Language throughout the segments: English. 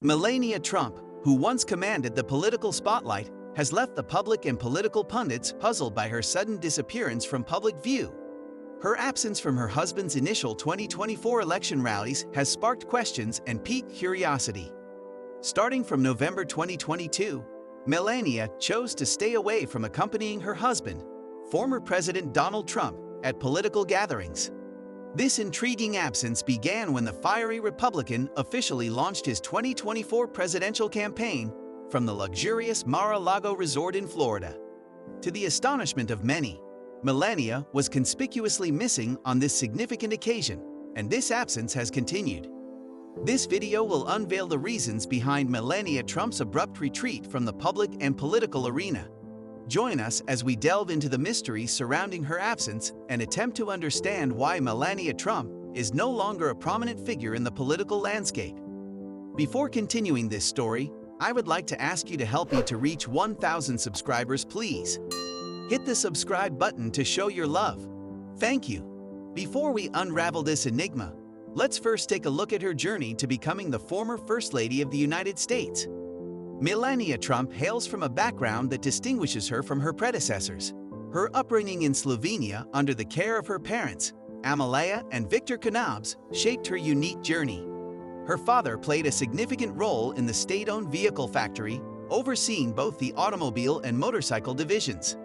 Melania Trump, who once commanded the political spotlight, has left the public and political pundits puzzled by her sudden disappearance from public view. Her absence from her husband's initial 2024 election rallies has sparked questions and piqued curiosity. Starting from November 2022, Melania chose to stay away from accompanying her husband, former President Donald Trump, at political gatherings. This intriguing absence began when the fiery Republican officially launched his 2024 presidential campaign from the luxurious Mara Lago Resort in Florida. To the astonishment of many, Melania was conspicuously missing on this significant occasion, and this absence has continued. This video will unveil the reasons behind Melania Trump's abrupt retreat from the public and political arena. Join us as we delve into the mysteries surrounding her absence and attempt to understand why Melania Trump is no longer a prominent figure in the political landscape. Before continuing this story, I would like to ask you to help me to reach 1,000 subscribers, please. Hit the subscribe button to show your love. Thank you. Before we unravel this enigma, let's first take a look at her journey to becoming the former First Lady of the United States. Melania Trump hails from a background that distinguishes her from her predecessors. Her upbringing in Slovenia under the care of her parents, Amalia and Victor Knobs, shaped her unique journey. Her father played a significant role in the state-owned vehicle factory, overseeing both the automobile and motorcycle divisions.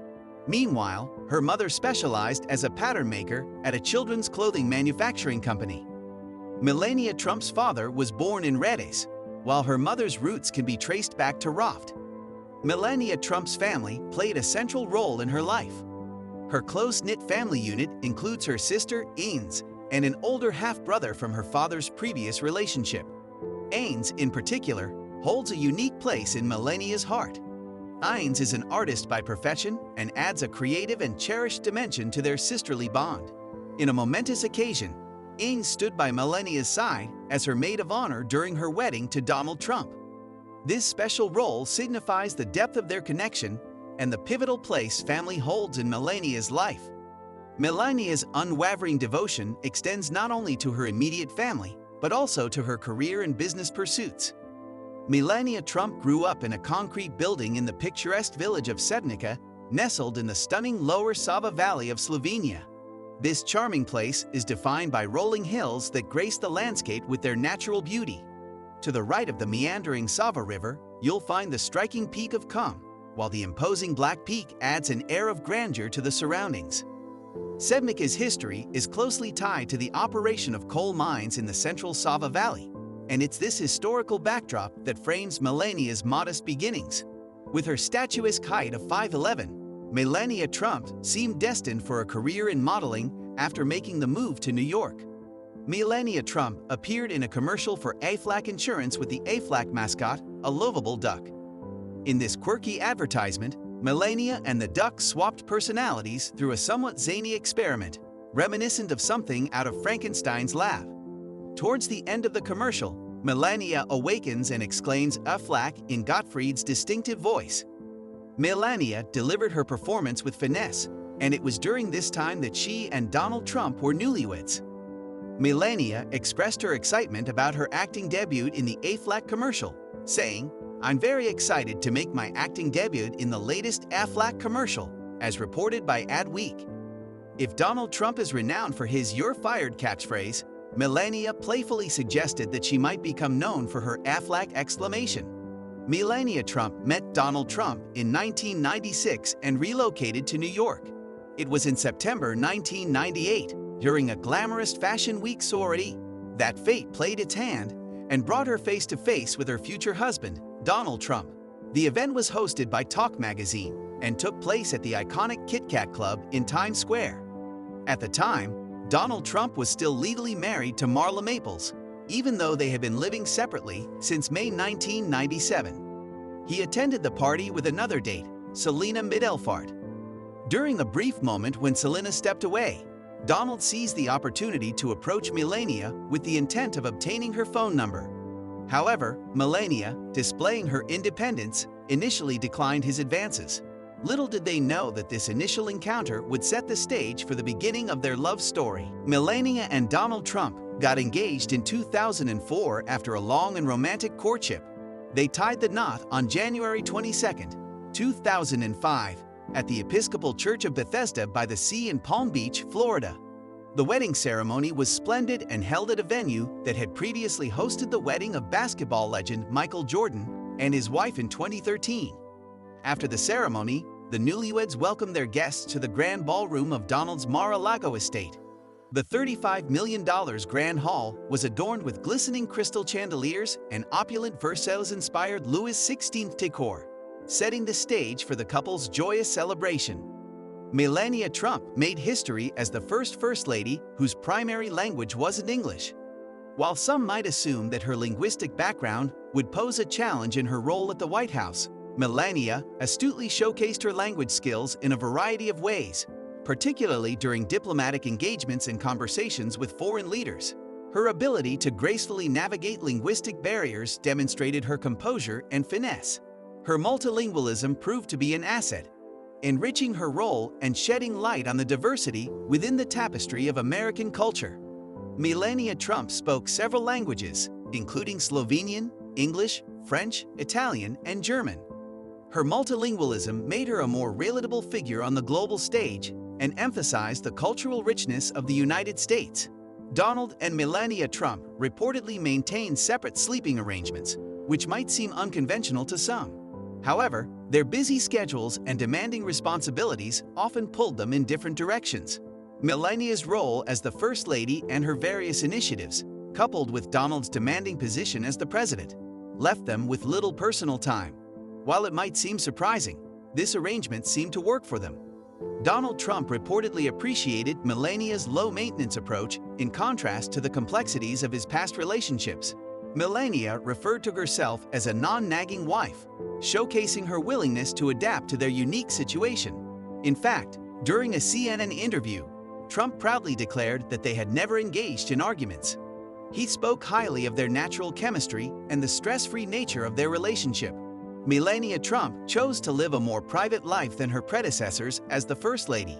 Meanwhile, her mother specialized as a pattern maker at a children's clothing manufacturing company. Melania Trump's father was born in Redes, while her mother's roots can be traced back to Raft. Melania Trump's family played a central role in her life. Her close-knit family unit includes her sister, Ines, and an older half-brother from her father's previous relationship. Ines, in particular, holds a unique place in Melania's heart. Ines is an artist by profession and adds a creative and cherished dimension to their sisterly bond. In a momentous occasion, Ines stood by Melania's side as her maid of honor during her wedding to Donald Trump. This special role signifies the depth of their connection and the pivotal place family holds in Melania's life. Melania's unwavering devotion extends not only to her immediate family, but also to her career and business pursuits. Melania Trump grew up in a concrete building in the picturesque village of Sednica, nestled in the stunning Lower Sava Valley of Slovenia. This charming place is defined by rolling hills that grace the landscape with their natural beauty. To the right of the meandering Sava River, you'll find the striking peak of Kum, while the imposing Black Peak adds an air of grandeur to the surroundings. Sednica's history is closely tied to the operation of coal mines in the central Sava Valley, and it's this historical backdrop that frames Melania's modest beginnings. With her statuesque height of 5'11", Melania Trump seemed destined for a career in modeling after making the move to New York. Melania Trump appeared in a commercial for Aflac Insurance with the Aflac mascot, a lovable duck. In this quirky advertisement, Melania and the duck swapped personalities through a somewhat zany experiment, reminiscent of something out of Frankenstein's lab. Towards the end of the commercial, Melania awakens and exclaims Aflac in Gottfried's distinctive voice. Melania delivered her performance with finesse, and it was during this time that she and Donald Trump were newlyweds. Melania expressed her excitement about her acting debut in the Aflac commercial, saying, "I'm very excited to make my acting debut in the latest Aflac commercial," as reported by Adweek. If Donald Trump is renowned for his "You're fired" catchphrase, Melania playfully suggested that she might become known for her Aflac exclamation. Melania Trump met Donald Trump in 1996 and relocated to New York. It was in September 1998, during a glamorous Fashion Week sorority, that fate played its hand and brought her face to face with her future husband, Donald Trump. The event was hosted by Talk magazine and took place at the iconic Kit Kat Club in Times Square. At the time, Donald Trump was still legally married to Marla Maples, even though they had been living separately since May 1997. He attended the party with another date, Selena Midelfart. During the brief moment when Selena stepped away, Donald seized the opportunity to approach Melania with the intent of obtaining her phone number. However, Melania, displaying her independence, initially declined his advances. Little did they know that this initial encounter would set the stage for the beginning of their love story. Melania and Donald Trump got engaged in 2004 after a long and romantic courtship. They tied the knot on January 22, 2005, at the Episcopal Church of Bethesda by the Sea in Palm Beach, Florida. The wedding ceremony was splendid and held at a venue that had previously hosted the wedding of basketball legend Michael Jordan and his wife in 2013. After the ceremony, the newlyweds welcomed their guests to the grand ballroom of Donald's Mara Lago estate. The $35 million Grand Hall was adorned with glistening crystal chandeliers and opulent Versailles-inspired Louis XVI decor, setting the stage for the couple's joyous celebration. Melania Trump made history as the First Lady whose primary language wasn't English. While some might assume that her linguistic background would pose a challenge in her role at the White House, Melania astutely showcased her language skills in a variety of ways, particularly during diplomatic engagements and conversations with foreign leaders. Her ability to gracefully navigate linguistic barriers demonstrated her composure and finesse. Her multilingualism proved to be an asset, enriching her role and shedding light on the diversity within the tapestry of American culture. Melania Trump spoke several languages, including Slovenian, English, French, Italian, and German. Her multilingualism made her a more relatable figure on the global stage and emphasized the cultural richness of the United States. Donald and Melania Trump reportedly maintained separate sleeping arrangements, which might seem unconventional to some. However, their busy schedules and demanding responsibilities often pulled them in different directions. Melania's role as the First Lady and her various initiatives, coupled with Donald's demanding position as the president, left them with little personal time. While it might seem surprising, this arrangement seemed to work for them. Donald Trump reportedly appreciated Melania's low-maintenance approach in contrast to the complexities of his past relationships. Melania referred to herself as a non-nagging wife, showcasing her willingness to adapt to their unique situation. In fact, during a CNN interview, Trump proudly declared that they had never engaged in arguments. He spoke highly of their natural chemistry and the stress-free nature of their relationship. Melania Trump chose to live a more private life than her predecessors as the First Lady.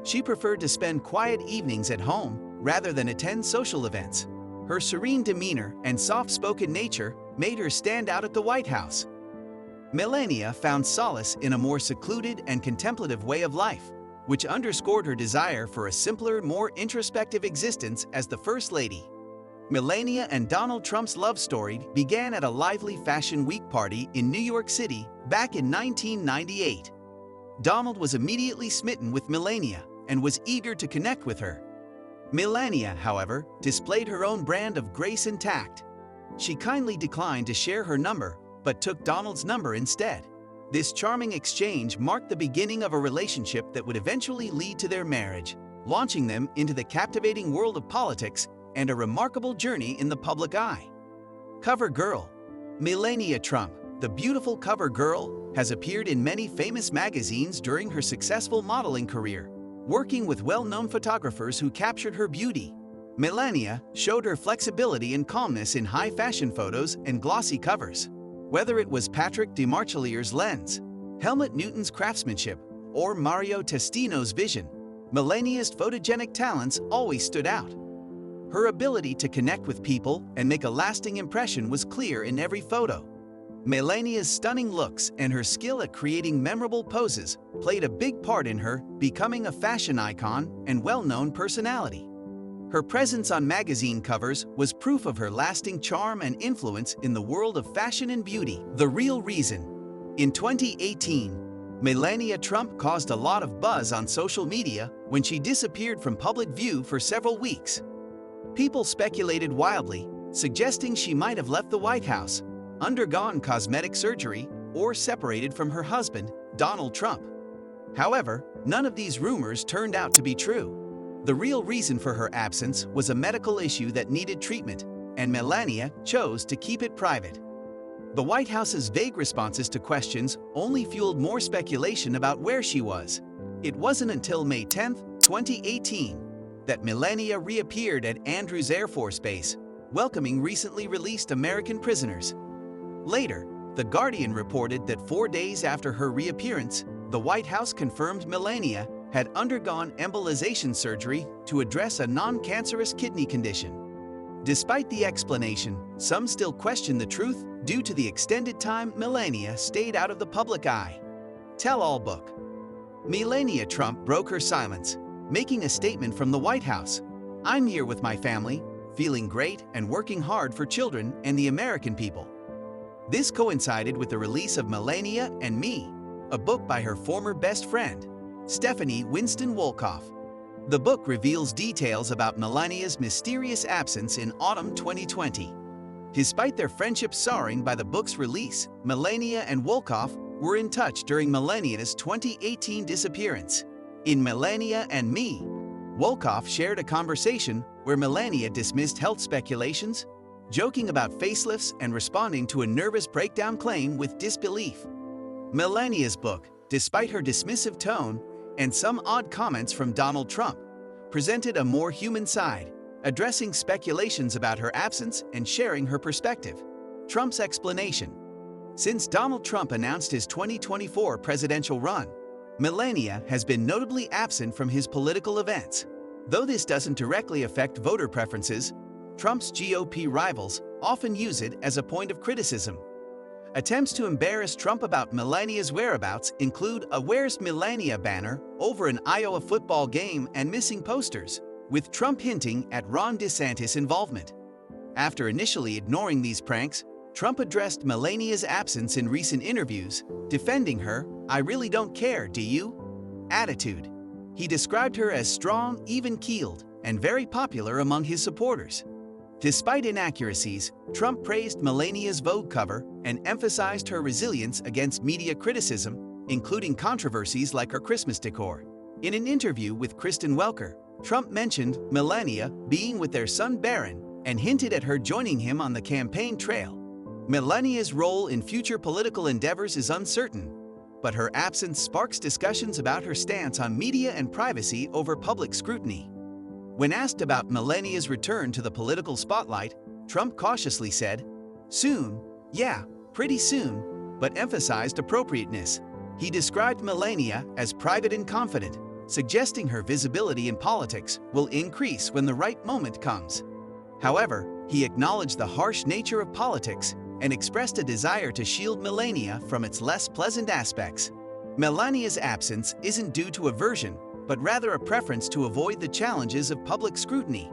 She preferred to spend quiet evenings at home rather than attend social events. Her serene demeanor and soft-spoken nature made her stand out at the White House. Melania found solace in a more secluded and contemplative way of life, which underscored her desire for a simpler, more introspective existence as the First Lady. Melania and Donald Trump's love story began at a lively Fashion Week party in New York City back in 1998. Donald was immediately smitten with Melania and was eager to connect with her. Melania, however, displayed her own brand of grace and tact. She kindly declined to share her number, but took Donald's number instead. This charming exchange marked the beginning of a relationship that would eventually lead to their marriage, launching them into the captivating world of politics and a remarkable journey in the public eye. Cover Girl. Melania Trump, the beautiful cover girl, has appeared in many famous magazines during her successful modeling career, working with well-known photographers who captured her beauty. Melania showed her flexibility and calmness in high-fashion photos and glossy covers. Whether it was Patrick DeMarchilier's lens, Helmut Newton's craftsmanship, or Mario Testino's vision, Melania's photogenic talents always stood out. Her ability to connect with people and make a lasting impression was clear in every photo. Melania's stunning looks and her skill at creating memorable poses played a big part in her becoming a fashion icon and well-known personality. Her presence on magazine covers was proof of her lasting charm and influence in the world of fashion and beauty. The real reason. In 2018, Melania Trump caused a lot of buzz on social media when she disappeared from public view for several weeks. People speculated wildly, suggesting she might have left the White House, undergone cosmetic surgery, or separated from her husband, Donald Trump. However, none of these rumors turned out to be true. The real reason for her absence was a medical issue that needed treatment, and Melania chose to keep it private. The White House's vague responses to questions only fueled more speculation about where she was. It wasn't until May 10, 2018, that Melania reappeared at Andrews Air Force Base, welcoming recently released American prisoners. Later, The Guardian reported that 4 days after her reappearance, the White House confirmed Melania had undergone embolization surgery to address a non-cancerous kidney condition. Despite the explanation, some still question the truth due to the extended time Melania stayed out of the public eye. Tell-all book. Melania Trump broke her silence, making a statement from the White House. "I'm here with my family, feeling great and working hard for children and the American people." This coincided with the release of Melania and Me, a book by her former best friend, Stephanie Winston Wolkoff. The book reveals details about Melania's mysterious absence in autumn 2020. Despite their friendship soaring by the book's release, Melania and Wolkoff were in touch during Melania's 2018 disappearance. In Melania and Me, Wolkoff shared a conversation where Melania dismissed health speculations, joking about facelifts and responding to a nervous breakdown claim with disbelief. Melania's book, despite her dismissive tone and some odd comments from Donald Trump, presented a more human side, addressing speculations about her absence and sharing her perspective. Trump's explanation. Since Donald Trump announced his 2024 presidential run, Melania has been notably absent from his political events. Though this doesn't directly affect voter preferences, Trump's GOP rivals often use it as a point of criticism. Attempts to embarrass Trump about Melania's whereabouts include a "Where's Melania" banner over an Iowa football game and missing posters, with Trump hinting at Ron DeSantis' involvement. After initially ignoring these pranks, Trump addressed Melania's absence in recent interviews, defending her "I really don't care, do you?" attitude. He described her as strong, even-keeled, and very popular among his supporters. Despite inaccuracies, Trump praised Melania's Vogue cover and emphasized her resilience against media criticism, including controversies like her Christmas decor. In an interview with Kristen Welker, Trump mentioned Melania being with their son Barron and hinted at her joining him on the campaign trail. Melania's role in future political endeavors is uncertain, but her absence sparks discussions about her stance on media and privacy over public scrutiny. When asked about Melania's return to the political spotlight, Trump cautiously said, "Soon, yeah, pretty soon," but emphasized appropriateness. He described Melania as private and confident, suggesting her visibility in politics will increase when the right moment comes. However, he acknowledged the harsh nature of politics and expressed a desire to shield Melania from its less pleasant aspects. Melania's absence isn't due to aversion, but rather a preference to avoid the challenges of public scrutiny.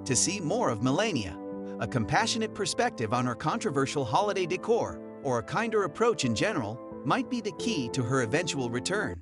To see more of Melania, a compassionate perspective on her controversial holiday decor, or a kinder approach in general, might be the key to her eventual return.